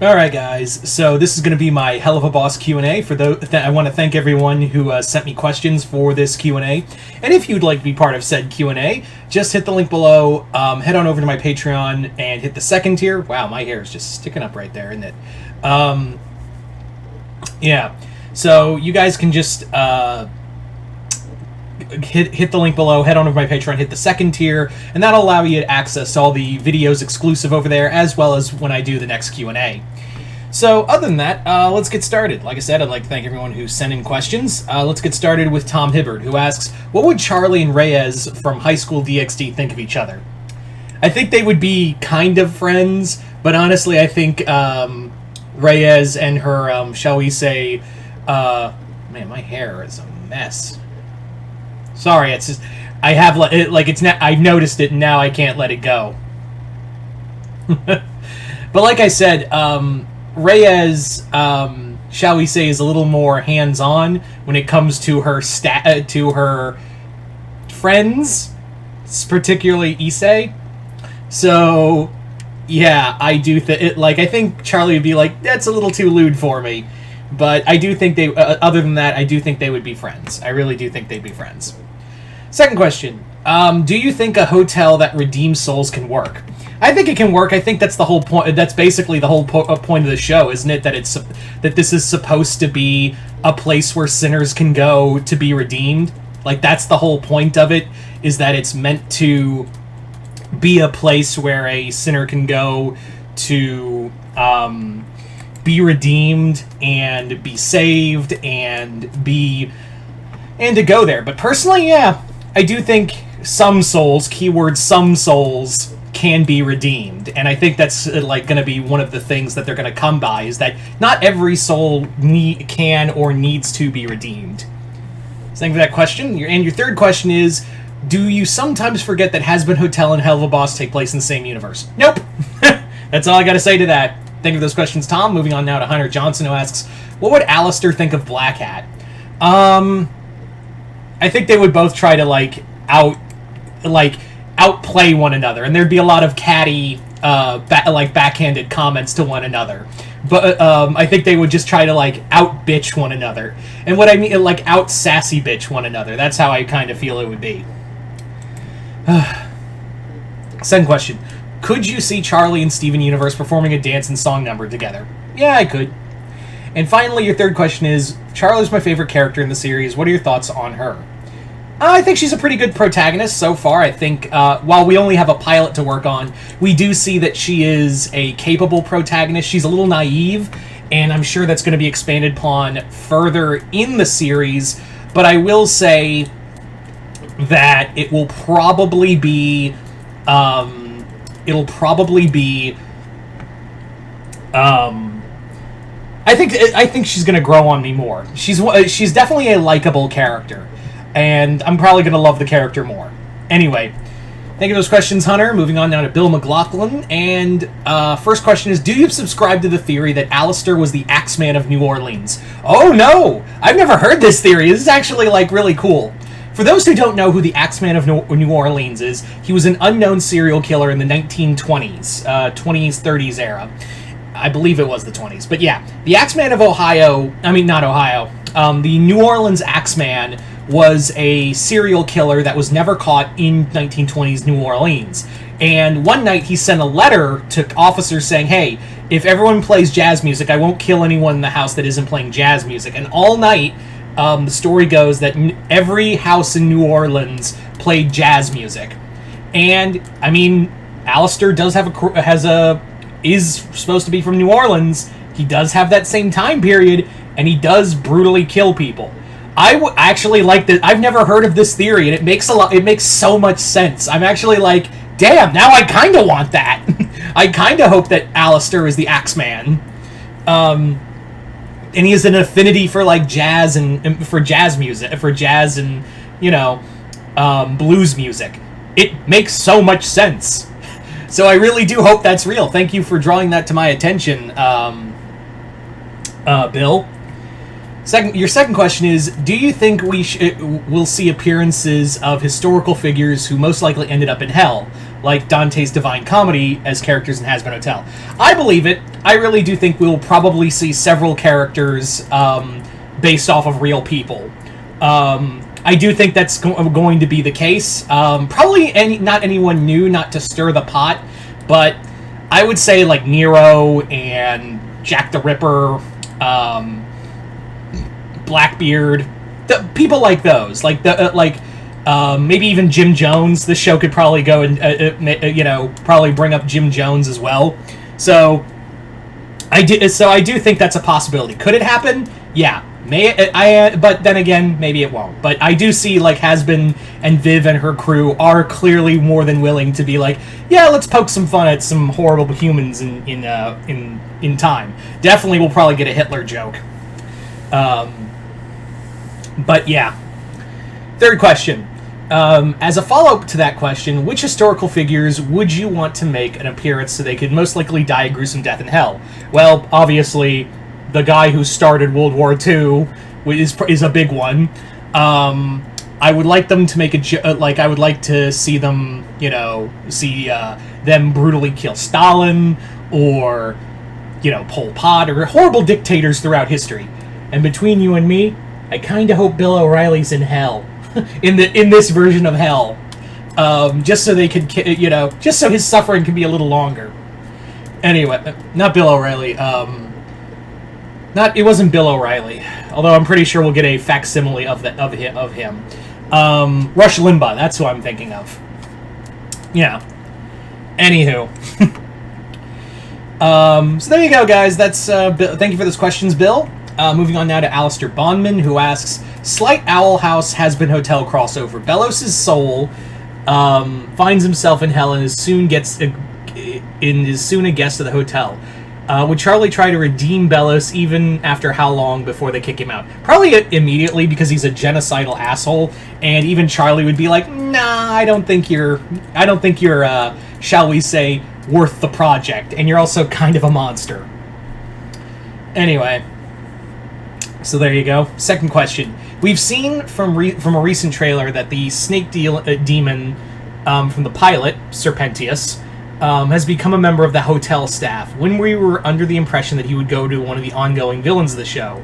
All right, guys. So this is going to be my Hell of a Boss Q&A. I want to thank everyone who sent me questions for this Q&A. And if you'd like to be part of said Q&A, just hit the link below, head on over to my Patreon, and hit the second tier. Wow, my hair is just sticking up right there, isn't it? Yeah. So you guys can just hit the link below, head on over to my Patreon, hit the second tier, and that'll allow you access to all the videos exclusive over there, as well as when I do the next Q&A. So, other than that, let's get started. Like I said, I'd like to thank everyone who sent in questions. Let's get started with Tom Hibbard, who asks, what would Charlie and Reyes from High School DxD think of each other? I think they would be kind of friends, but honestly, I think Reyes and her, shall we say, man, my hair is a mess. Sorry, it's just I've noticed it and now I can't let it go. But like I said, Reyes, shall we say, is a little more hands-on when it comes to her to her friends, particularly Issei. So yeah, I do I think Charlie would be like, that's a little too lewd for me. But I do think they, other than that, I do think they would be friends. I really do think they'd be friends. Second question. Do you think a hotel that redeems souls can work? I think it can work. I think that's the whole point. That's basically the whole point of the show, isn't it? That this is supposed to be a place where sinners can go to be redeemed. Like, that's the whole point of it, is that it's meant to be a place where a sinner can go to be redeemed and be saved and to go there. But personally, yeah, I do think some souls, keyword some souls, can be redeemed. And I think that's going to be one of the things that they're going to come by, is that not every soul can or needs to be redeemed. So thank you for that question. And your third question is, do you sometimes forget that Hazbin Hotel and Hell of a Boss take place in the same universe? Nope. That's all I got to say to that. Thank you for those questions, Tom. Moving on now to Hunter Johnson, who asks, what would Alistair think of Black Hat? I think they would both try to outplay one another, and there'd be a lot of catty, backhanded comments to one another. But I think they would just try to out bitch one another, and what I mean, out sassy bitch one another. That's how I kind of feel it would be. Second question: could you see Charlie and Steven Universe performing a dance and song number together? Yeah, I could. And finally, your third question is, Charlie's my favorite character in the series. What are your thoughts on her? I think she's a pretty good protagonist so far. I think, while we only have a pilot to work on, we do see that she is a capable protagonist. She's a little naive, and I'm sure that's going to be expanded upon further in the series. But I will say that it will probably be... I think she's going to grow on me more. She's definitely a likable character, and I'm probably going to love the character more. Anyway, thank you for those questions, Hunter. Moving on now to Bill McLaughlin, and first question is, do you subscribe to the theory that Alistair was the Axeman of New Orleans? Oh no! I've never heard this theory. This is actually, really cool. For those who don't know who the Axeman of New Orleans is, he was an unknown serial killer in the 1920s, 20s, 30s era. I believe it was the 20s. But yeah, the Axeman of the New Orleans Axeman was a serial killer that was never caught in 1920s New Orleans. And one night he sent a letter to officers saying, hey, if everyone plays jazz music, I won't kill anyone in the house that isn't playing jazz music. And all night, the story goes that every house in New Orleans played jazz music. And, I mean, Alistair does is supposed to be from New Orleans. He does have that same time period, and he does brutally kill people. I actually like that. I've never heard of this theory, and it makes so much sense. I'm actually like, damn, now I kind of want that. I kind of hope that Alistair is the Axeman. And he has an affinity for jazz and for jazz music, and blues music. It makes so much sense. So I really do hope that's real. Thank you for drawing that to my attention, Bill. Your second question is, do you think we'll see appearances of historical figures who most likely ended up in hell? like Dante's Divine Comedy as characters in Hazbin Hotel. I believe it. I really do think we'll probably see several characters based off of real people. I do think that's going to be the case. Probably not anyone new, not to stir the pot, but I would say like Nero and Jack the Ripper, Blackbeard, people like those, like maybe even Jim Jones. This show could probably go and probably bring up Jim Jones as well. So I do think that's a possibility. Could it happen? Yeah. But then again, maybe it won't. But I do see like Hazbin and Viv and her crew are clearly more than willing to be like, yeah, let's poke some fun at some horrible humans in time. Definitely, we'll probably get a Hitler joke. But yeah. Third question. As a follow-up to that question, which historical figures would you want to make an appearance so they could most likely die a gruesome death in hell? Well, obviously, the guy who started World War II is a big one. I would like them to make I would like to see them, them brutally kill Stalin or, Pol Pot or horrible dictators throughout history. And between you and me, I kind of hope Bill O'Reilly's in hell, in this version of hell, just so they could, just so his suffering can be a little longer. Anyway, not Bill O'Reilly. It wasn't Bill O'Reilly, although I'm pretty sure we'll get a facsimile of him. Rush Limbaugh, that's who I'm thinking of. Yeah. Anywho. So there you go, guys. That's thank you for those questions, Bill. Moving on now to Alistair Bondman, who asks, slight Owl House Hazbin Hotel crossover. Bellows' soul finds himself in hell and is soon a guest of the hotel. Would Charlie try to redeem Bellows even after how long before they kick him out? Probably immediately, because he's a genocidal asshole, and even Charlie would be like, nah, I don't think you're, shall we say, worth the project, and you're also kind of a monster. Anyway, so there you go. Second question. We've seen from a recent trailer that the snake demon from the pilot, Serpentius, has become a member of the hotel staff, when we were under the impression that he would go to one of the ongoing villains of the show.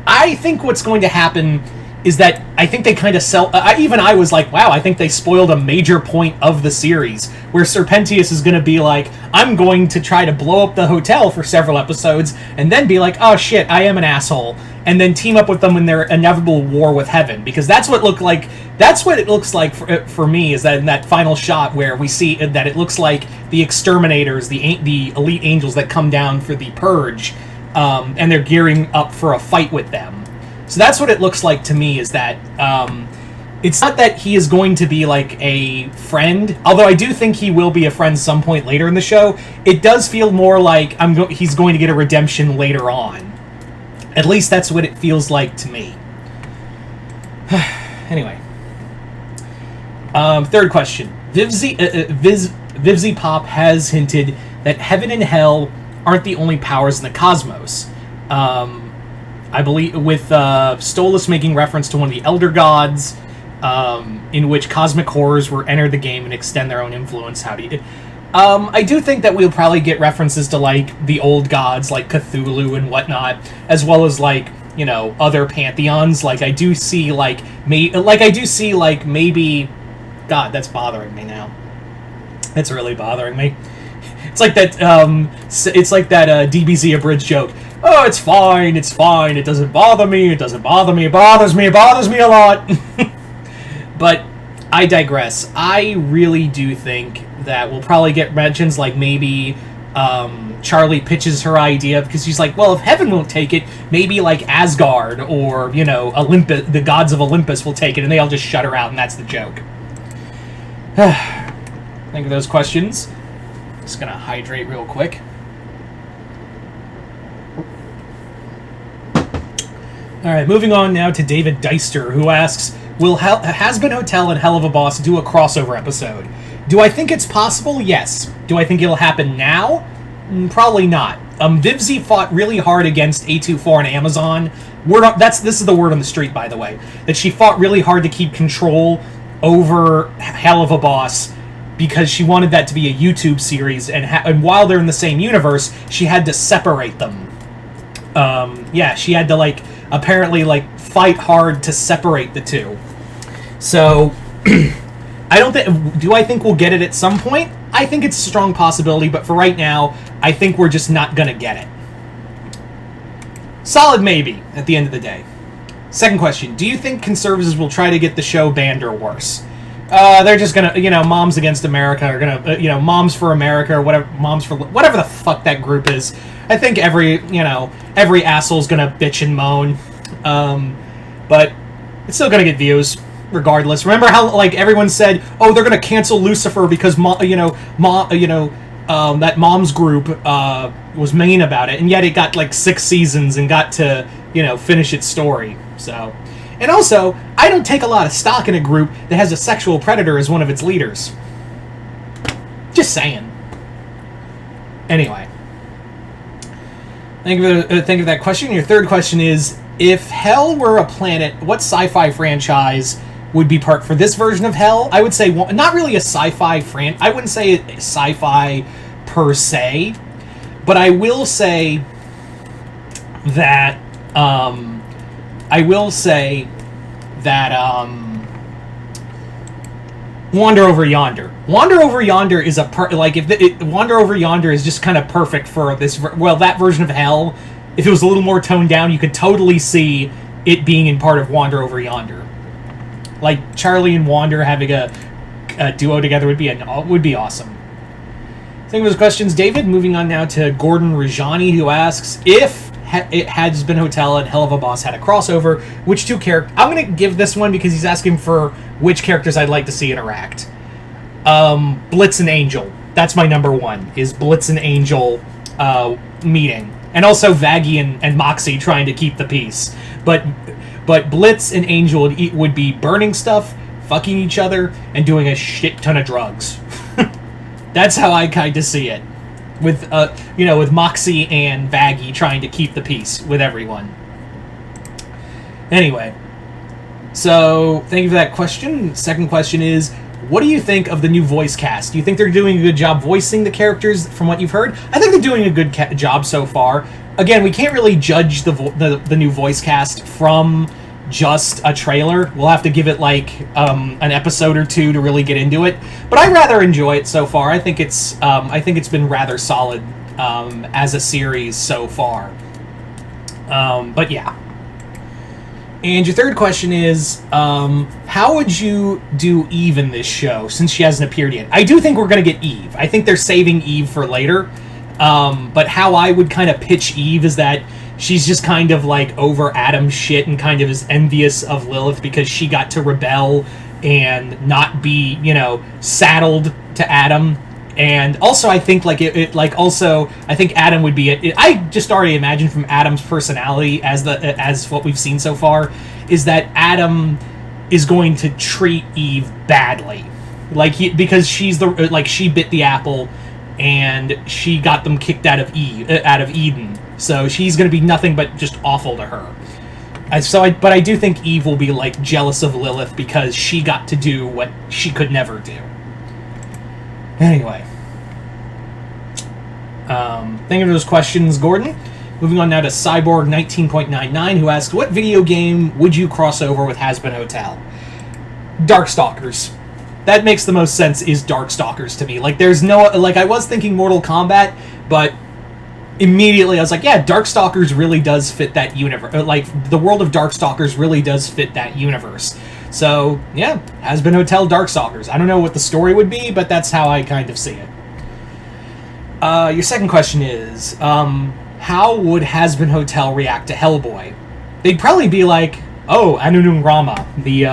I think what's going to happen is that I think they kind of I was like, wow, I think they spoiled a major point of the series, where Serpentius is going to be like, I'm going to try to blow up the hotel for several episodes, and then be like, oh shit, I am an asshole, and then team up with them in their inevitable war with heaven, because that's what it looks like for me, is that in that final shot where we see that it looks like the exterminators, the elite angels that come down for the purge, and they're gearing up for a fight with them. So that's what it looks like to me, is that it's not that he is going to be like a friend, although I do think he will be a friend some point later in the show. It does feel more like he's going to get a redemption later on. At least that's what it feels like to me. Anyway. Third question. Vivzy Pop has hinted that heaven and hell aren't the only powers in the cosmos. I believe with Stolas making reference to one of the Elder Gods, in which cosmic horrors were enter the game and extend their own influence. I do think that we'll probably get references to like the old gods, like Cthulhu and whatnot, as well as like other pantheons. Like I do see maybe. God, that's bothering me now. It's really bothering me. It's like that. DBZ abridged joke. Oh, it's fine. It doesn't bother me. It bothers me a lot. But I digress. I really do think that we'll probably get mentions like maybe Charlie pitches her idea, because she's like, well, if heaven won't take it, maybe like Asgard or, Olympus, the gods of Olympus will take it, and they all just shut her out, and that's the joke. Thank you for those questions. Just gonna hydrate real quick. Alright, moving on now to David Deister, who asks, will Hazbin Hotel and Hell of a Boss do a crossover episode? Do I think it's possible? Yes. Do I think it'll happen now? Probably not. Vivzy fought really hard against A24 and Amazon. This is the word on the street, by the way. That she fought really hard to keep control over Hell of a Boss because she wanted that to be a YouTube series, and while they're in the same universe, she had to separate them. Yeah, she had to, like, apparently, like, fight hard to separate the two. So, do I think we'll get it at some point? I think it's a strong possibility, but for right now, I think we're just not gonna get it. Solid maybe, at the end of the day. Second question, do you think conservatives will try to get the show banned or worse? They're just gonna, Moms Against America are gonna, Moms for America or whatever, whatever the fuck that group is. I think every asshole's gonna bitch and moan. But it's still gonna get views, regardless. Remember how, like, everyone said, oh, they're gonna cancel Lucifer because, that Mom's group, was mean about it, and yet it got, like, 6 seasons and got to, finish its story, so... And also, I don't take a lot of stock in a group that has a sexual predator as one of its leaders. Just saying. Anyway. Thank you for that question. Your third question is, if Hell were a planet, what sci-fi franchise would be part for this version of Hell? I would say, not really a sci-fi I wouldn't say sci-fi per se, but I will say that, Wander Over Yonder. Wander Over Yonder is Wander Over Yonder is just kind of perfect for this. That version of Hell. If it was a little more toned down, you could totally see it being in part of Wander Over Yonder. Like Charlie and Wander having a duo together would be awesome. Thank you for those questions, David. Moving on now to Gordon Rajani, who asks if Hazbin Hotel and Hell of a Boss had a crossover, which two characters... I'm going to give this one because he's asking for which characters I'd like to see interact. Blitz and Angel. That's my number one, is Blitz and Angel meeting. And also Vaggie and Moxie trying to keep the peace. But Blitz and Angel would be burning stuff, fucking each other, and doing a shit ton of drugs. That's how I kind of see it. With Moxie and Vaggie trying to keep the peace with everyone. Anyway, so thank you for that question. Second question is, what do you think of the new voice cast? Do you think they're doing a good job voicing the characters from what you've heard? I think they're doing a good job so far. Again, we can't really judge the new voice cast from just a trailer. We'll have to give it like an episode or two to really get into it. But I rather enjoy it so far. I think it's been rather solid as a series so far. But yeah. And your third question is, how would you do Eve in this show since she hasn't appeared yet? I do think we're going to get Eve. I think they're saving Eve for later. But how I would kind of pitch Eve is that she's just kind of like over Adam's shit and kind of is envious of Lilith because she got to rebel and not be, saddled to Adam. And also, I think I think Adam would be I just already imagine from Adam's personality as what we've seen so far is that Adam is going to treat Eve badly, because she bit the apple and she got them kicked out of Eden. So she's going to be nothing but just awful to her. But I do think Eve will be like jealous of Lilith because she got to do what she could never do. Anyway. Thank you for those questions, Gordon. Moving on now to Cyborg 19.99, who asks, what video game would you cross over with Hazbin Hotel? Darkstalkers. That makes the most sense, is Darkstalkers to me. There's no... I was thinking Mortal Kombat, but immediately I was like, yeah, Darkstalkers really does fit that universe. The world of Darkstalkers really does fit that universe. So, yeah, Hazbin Hotel, Darkstalkers. I don't know what the story would be, but that's how I kind of see it. Your second question is, how would Hazbin Hotel react to Hellboy? They'd probably be like, oh, Anunung Rama, the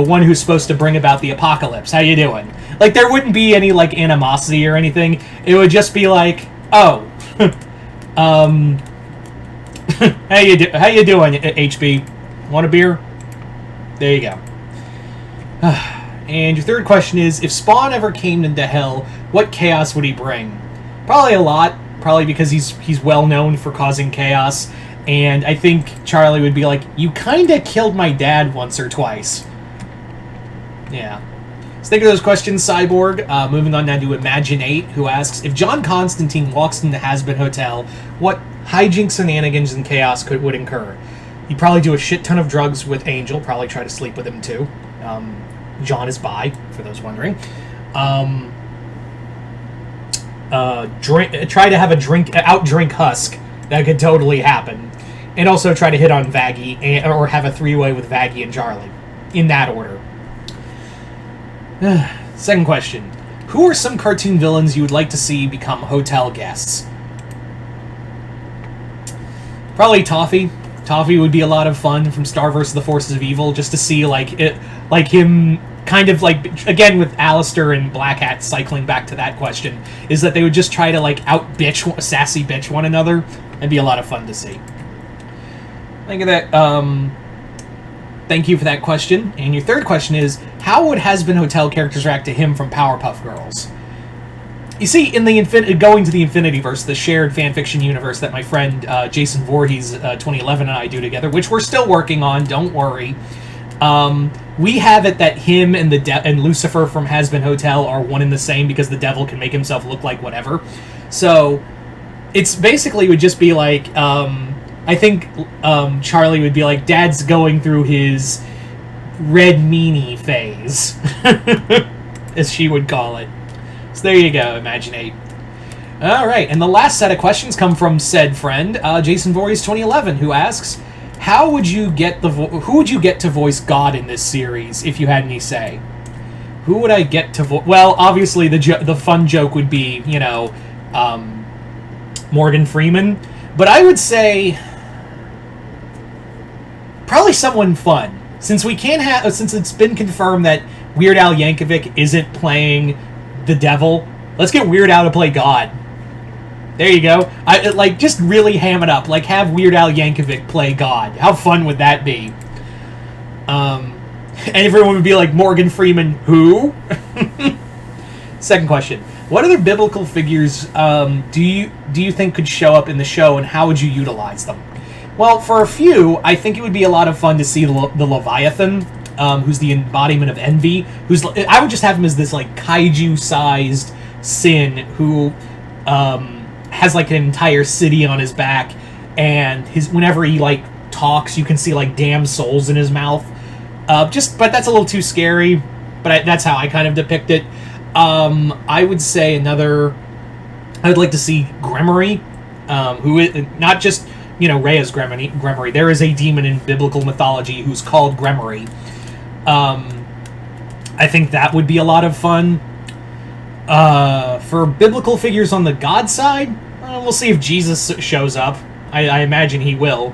one who's supposed to bring about the apocalypse. How you doing? There wouldn't be any, animosity or anything. It would just be like, oh, how you doing, HB? Want a beer? There you go. And your third question is, if Spawn ever came into Hell, what chaos would he bring? Probably a lot. Probably because he's well known for causing chaos. And I think Charlie would be like, you kinda killed my dad once or twice. Yeah. So think of those questions, Cyborg. Moving on now to Imagine8, who asks, if John Constantine walks into Hazbin Hotel, what hijinks, shenanigans, and chaos would incur? He'd probably do a shit ton of drugs with Angel, probably try to sleep with him too. John is bi, for those wondering. Try to have a outdrink Husk. That could totally happen. And also try to hit on Vaggie, or have a three-way with Vaggie and Charlie. In that order. Second question. Who are some cartoon villains you would like to see become hotel guests? Probably Toffee. Toffee would be a lot of fun from Star vs. the Forces of Evil, just to see like him kind of like, again with Alistair and Black Hat cycling back to that question, is that they would just try to like sassy bitch one another. That'd be a lot of fun to see. Think of that. Thank you for that question. And your third question is, how would Hazbin Hotel characters react to him from Powerpuff Girls? You see, in the going to the Infinityverse, the shared fanfiction universe that my friend Jason Voorhees 2011 and I do together, which we're still working on, don't worry. We have it that him and and Lucifer from Hazbin Hotel are one and the same because the devil can make himself look like whatever. So it's basically would just be like, I think Charlie would be like, Dad's going through his red meanie phase, as she would call it. So there you go, Imagine8. Alright, and the last set of questions come from said friend, Jason Voorhees 2011, who asks, who would you get to voice God in this series, if you had any say? Who would I get to voice? Well, obviously the fun joke would be, you know, Morgan Freeman, but I would say probably someone fun, since it's been confirmed that Weird Al Yankovic isn't playing the devil. Let's get Weird Al to play God. There you go. Just really ham it up. Like, have Weird Al Yankovic play God. How fun would that be? And everyone would be like, Morgan Freeman, who? Second question. What other biblical figures do you think could show up in the show, and how would you utilize them? Well, for a few, I think it would be a lot of fun to see the Leviathan, who's the embodiment of envy. I would just have him as this like kaiju-sized Sin who has like an entire city on his back, and whenever he like talks, you can see like damn souls in his mouth. But that's a little too scary. But that's how I kind of depict it. I would say I would like to see Gremory, who is not just, you know, Rhea's Gremory. There is a demon in biblical mythology who's called Gremory. I think that would be a lot of fun. For biblical figures on the God side, we'll see if Jesus shows up. I imagine he will.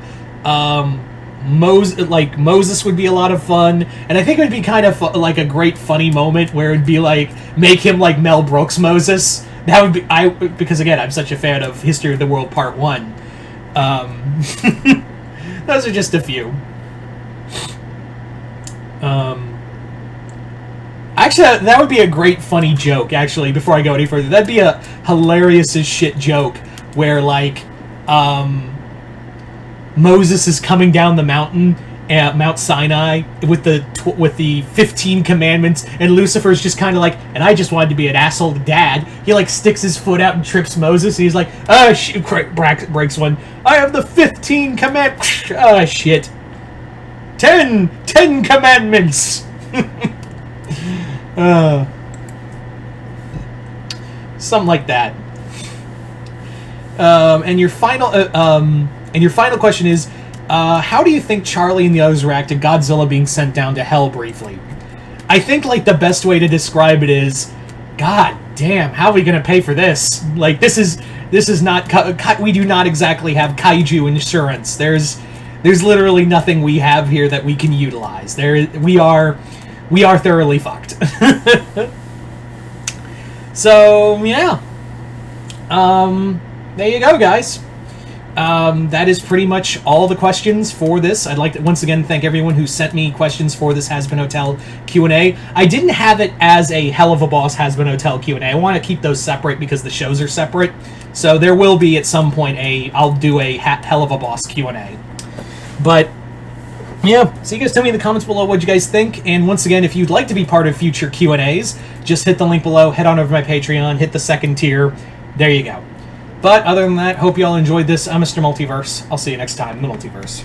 Moses would be a lot of fun, and I think it would be kind of like a great funny moment where it'd be like, make him like Mel Brooks Moses. That would be because again, I'm such a fan of History of the World Part 1. Those are just a few. Actually, that would be a great funny joke, actually, before I go any further. That'd be a hilarious as shit joke where, like, Moses is coming down the mountain at Mount Sinai with the 15 commandments, and Lucifer's just kind of like, and I just wanted to be an asshole to Dad. He, like, sticks his foot out and trips Moses, and he's like, oh, shit, breaks one. I have the 15 commandments. Oh, shit. 10 commandments. Something like that. And your final question is, how do you think Charlie and the others react to Godzilla being sent down to hell briefly? I think, like, the best way to describe it is, God damn, how are we gonna pay for this? Like, this is not, we do not exactly have kaiju insurance. There's literally nothing we have here that we can utilize. We are thoroughly fucked. So, yeah. There you go, guys. That is pretty much all the questions for this. I'd like to once again thank everyone who sent me questions for this Hazbin Hotel Q&A. I didn't have it as a Hell of a Boss Hazbin Hotel Q&A. I want to keep those separate because the shows are separate. So there will be at some point I'll do a Hell of a Boss Q&A. But Yeah, so you guys tell me in the comments below what you guys think, and once again, if you'd like to be part of future Q&As, just hit the link below, head on over to my Patreon, hit the second tier, there you go. But other than that, hope you all enjoyed this. I'm Mr. Multiverse. I'll see you next time in the Multiverse.